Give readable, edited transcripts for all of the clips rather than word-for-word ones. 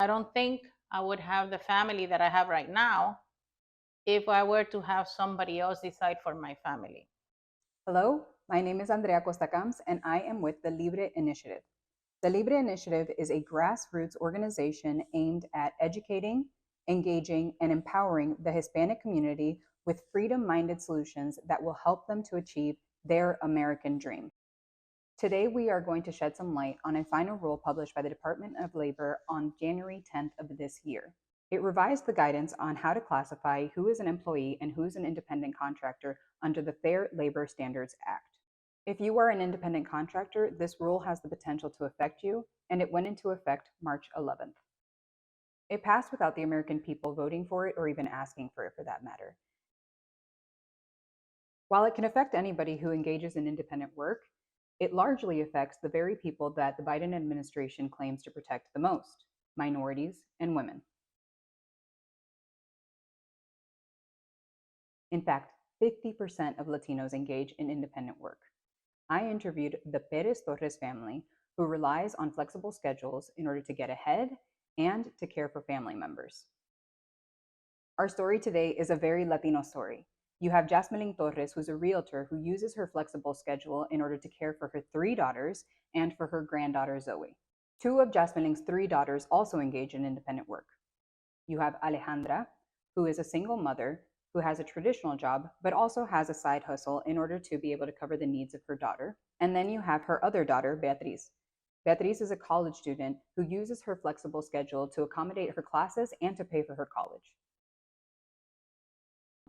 I don't think I would have the family that I have right now if I were to have somebody else decide for my family. Hello, my name is Andrea Costacams, and I am with the Libre Initiative. The Libre Initiative is a grassroots organization aimed at educating, engaging, and empowering the Hispanic community with freedom-minded solutions that will help them to achieve their American dream. Today, we are going to shed some light on a final rule published by the Department of Labor on January 10th of this year. It revised the guidance on how to classify who is an employee and who is an independent contractor under the Fair Labor Standards Act. If you are an independent contractor, this rule has the potential to affect you, and it went into effect March 11th. It passed without the American people voting for it or even asking for it for that matter. While it can affect anybody who engages in independent work, it largely affects the very people that the Biden administration claims to protect the most: minorities and women. In fact, 50% of Latinos engage in independent work. I interviewed the Perez-Torres family, who relies on flexible schedules in order to get ahead and to care for family members. Our story today is a very Latino story. You have Jasmine Torres, who's a realtor who uses her flexible schedule in order to care for her 3 daughters and for her granddaughter Zoe. 2 of Jasmine's 3 daughters also engage in independent work. You have Alejandra, who is a single mother who has a traditional job, but also has a side hustle in order to be able to cover the needs of her daughter. And then you have her other daughter, Beatriz. Beatriz is a college student who uses her flexible schedule to accommodate her classes and to pay for her college.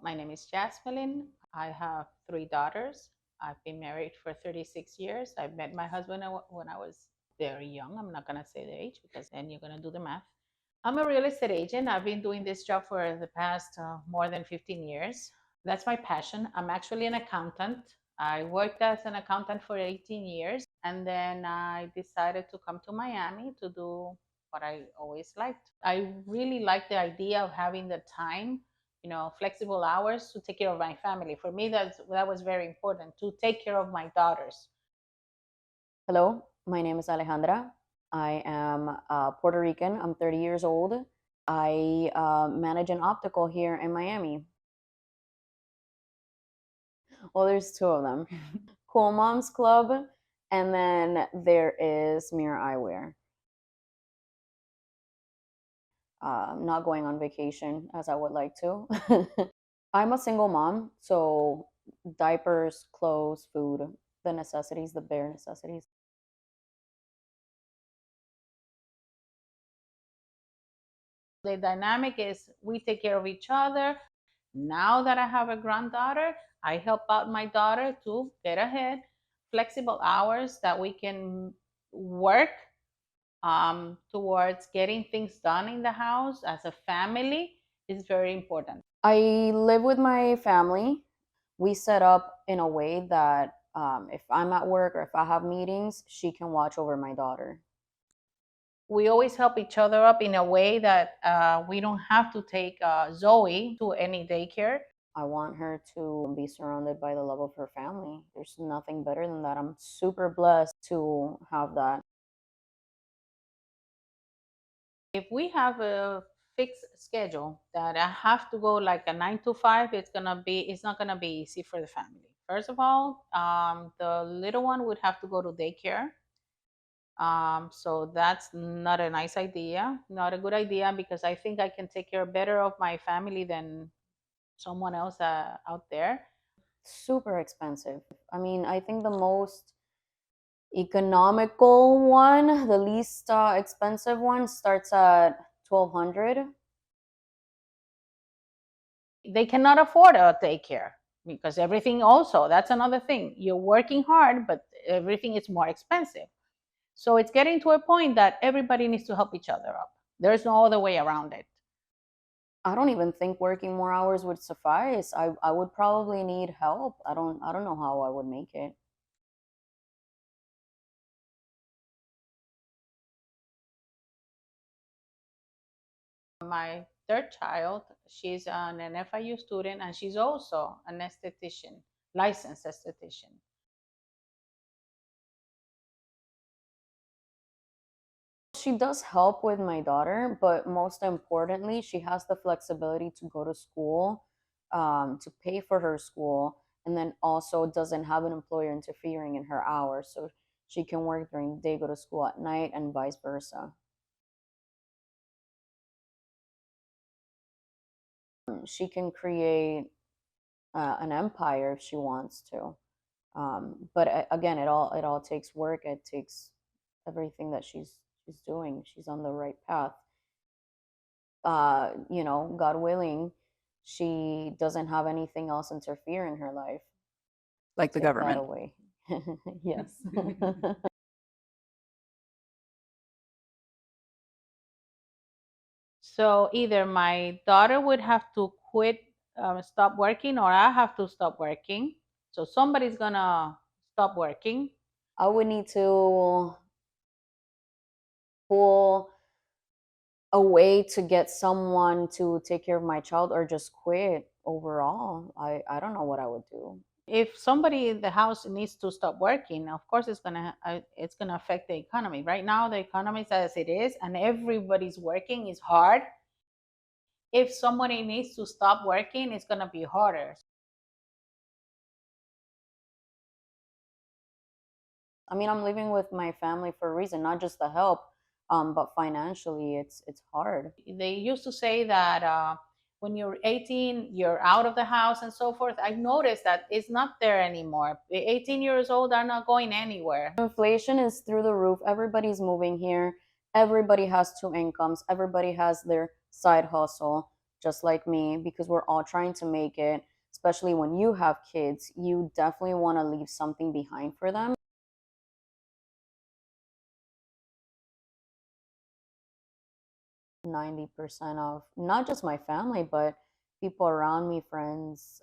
My name is Jasmine. I have 3 daughters. I've been married for 36 years. I met my husband when I was very young. I'm not going to say the age because then you're going to do the math. I'm a real estate agent. I've been doing this job for the past more than 15 years. That's my passion. I'm actually an accountant. I worked as an accountant for 18 years, and then I decided to come to Miami to do what I always liked. I really like the idea of having the time, flexible hours to take care of my family. For me, that was very important, to take care of my daughters. Hello, my name is Alejandra. I am Puerto Rican. I'm 30 years old. I manage an optical here in Miami. Well, there's 2 of them. Cool Moms Club, and then there is Mirror Eyewear. Not going on vacation as I would like to. I'm a single mom, so diapers, clothes, food, the necessities, the bare necessities. The dynamic is we take care of each other. Now that I have a granddaughter, I help out my daughter to get ahead. Flexible hours that we can work towards getting things done in the house as a family is very important. I live with my family. We set up in a way that if I'm at work or if I have meetings, she can watch over my daughter. We always help each other up in a way that we don't have to take Zoe to any daycare. I want her to be surrounded by the love of her family. There's nothing better than that. I'm super blessed to have that. If we have a fixed schedule that I have to go like a 9 to 5, it's not gonna be easy for the family. First of all, the little one would have to go to daycare. So that's not a nice idea, not a good idea, because I think I can take care better of my family than someone else out there. Super expensive. I mean, I think the most economical one, the least expensive one, starts at 1,200. They cannot afford a daycare because everything also, that's another thing. You're working hard, but everything is more expensive. So it's getting to a point that everybody needs to help each other up. There's no other way around it. I don't even think working more hours would suffice. I would probably need help. I don't know how I would make it. My third child, she's an FIU student and she's also an esthetician, licensed esthetician. She does help with my daughter, but most importantly, she has the flexibility to go to school, to pay for her school, and then also doesn't have an employer interfering in her hours. So she can work during the day, go to school at night, and vice versa. She can create an empire if she wants to. But again, it all takes work. It takes everything that she's doing. She's on the right path. God willing, she doesn't have anything else interfere in her life. Like the Take that government. away. Yes. So either my daughter would have to quit, stop working, or I have to stop working. So somebody's gonna stop working. I would need to pull a way to get someone to take care of my child or just quit overall. I don't know what I would do. If somebody in the house needs to stop working, of course it's gonna affect the economy. Right now, the economy is as it is, and everybody's working is hard. If somebody needs to stop working, it's gonna be harder. I mean, I'm living with my family for a reason, not just the help, but financially, it's hard. They used to say that when you're 18, you're out of the house and so forth. I noticed that it's not there anymore. The 18 years old are not going anywhere. Inflation is through the roof. Everybody's moving here. Everybody has two incomes. Everybody has their side hustle, just like me, because we're all trying to make it. Especially when you have kids, you definitely want to leave something behind for them. 90% of not just my family, but people around me, friends,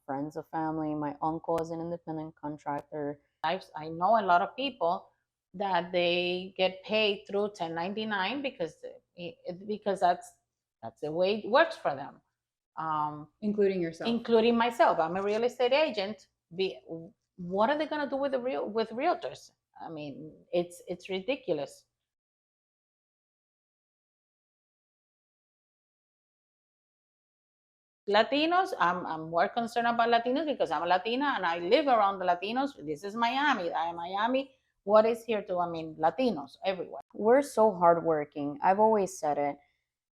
friends of family. My uncle is an independent contractor. I know a lot of people that they get paid through 1099 because that's the way it works for them. Including yourself. Including myself. I'm a real estate agent. What are they going to do with realtors? I mean, it's ridiculous. Latinos, I'm more concerned about Latinos because I'm a Latina and I live around the Latinos. This is Miami. I am Miami. What is here to, I mean, Latinos everywhere. We're so hardworking. I've always said it.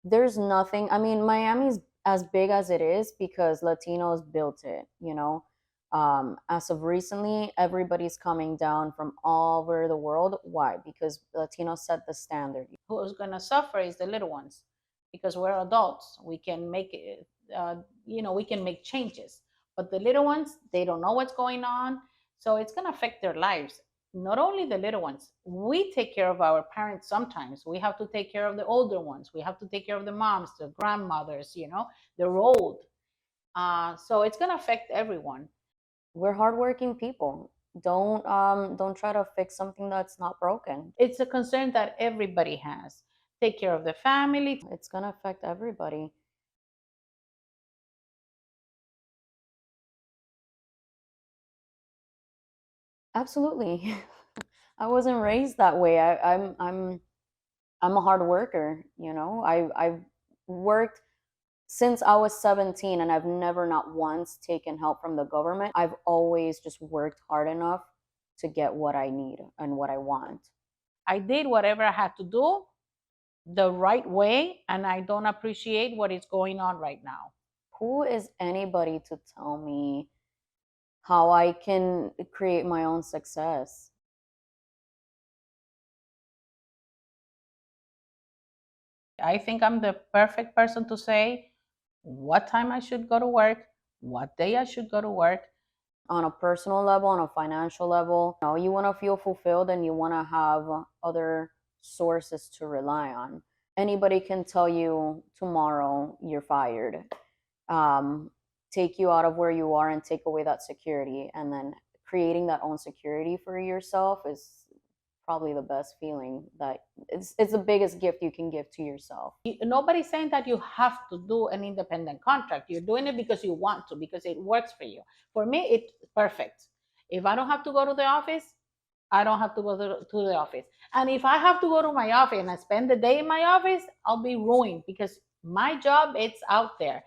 There's nothing, I mean, Miami's as big as it is because Latinos built it, you know. As of recently, everybody's coming down from all over the world. Why? Because Latinos set the standard. Who's going to suffer is the little ones because we're adults. We can make it, we can make changes. But the little ones, they don't know what's going on. So it's going to affect their lives. Not only the little ones, we take care of our parents sometimes. We have to take care of the older ones. We have to take care of the moms, the grandmothers, they're old. So it's going to affect everyone. We're hardworking people. Don't try to fix something that's not broken. It's a concern that everybody has. Take care of the family. It's going to affect everybody. Absolutely. I wasn't raised that way. I'm a hard worker, you know. I've worked since I was 17 and I've never not once taken help from the government. I've always just worked hard enough to get what I need and what I want. I did whatever I had to do the right way, and I don't appreciate what is going on right now. Who is anybody to tell me how I can create my own success? I think I'm the perfect person to say what time I should go to work, what day I should go to work. On a personal level, on a financial level, you want to feel fulfilled and you want to have other sources to rely on. Anybody can tell you tomorrow you're fired, take you out of where you are and take away that security. And then creating that own security for yourself is probably the best feeling. That it's the biggest gift you can give to yourself. Nobody's saying that you have to do an independent contract. You're doing it because you want to, because it works for you. For me, it's perfect. If I don't have to go to the office, I don't have to go to the office. And if I have to go to my office and I spend the day in my office, I'll be ruined because my job, it's out there.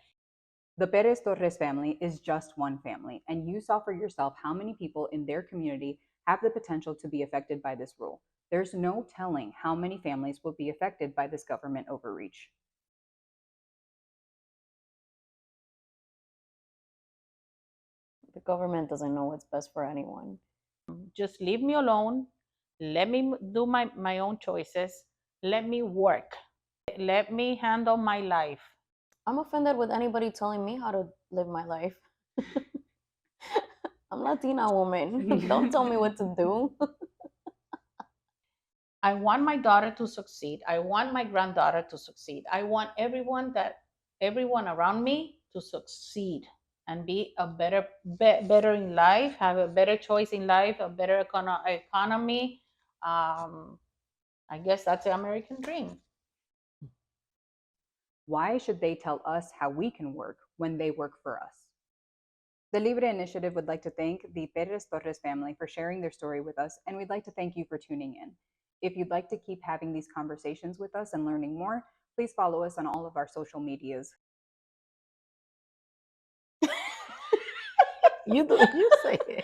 The Perez-Torres family is just one family, and you saw for yourself how many people in their community have the potential to be affected by this rule. There's no telling how many families will be affected by this government overreach. The government doesn't know what's best for anyone. Just leave me alone. Let me do my own choices. Let me work. Let me handle my life. I'm offended with anybody telling me how to live my life. I'm Latina woman. Don't tell me what to do. I want my daughter to succeed. I want my granddaughter to succeed. I want everyone around me to succeed and be a better in life, have a better choice in life, a better economy. I guess that's the American dream. Why should they tell us how we can work when they work for us? The Libre Initiative would like to thank the Perez-Torres family for sharing their story with us, and we'd like to thank you for tuning in. If you'd like to keep having these conversations with us and learning more, please follow us on all of our social medias. You say it.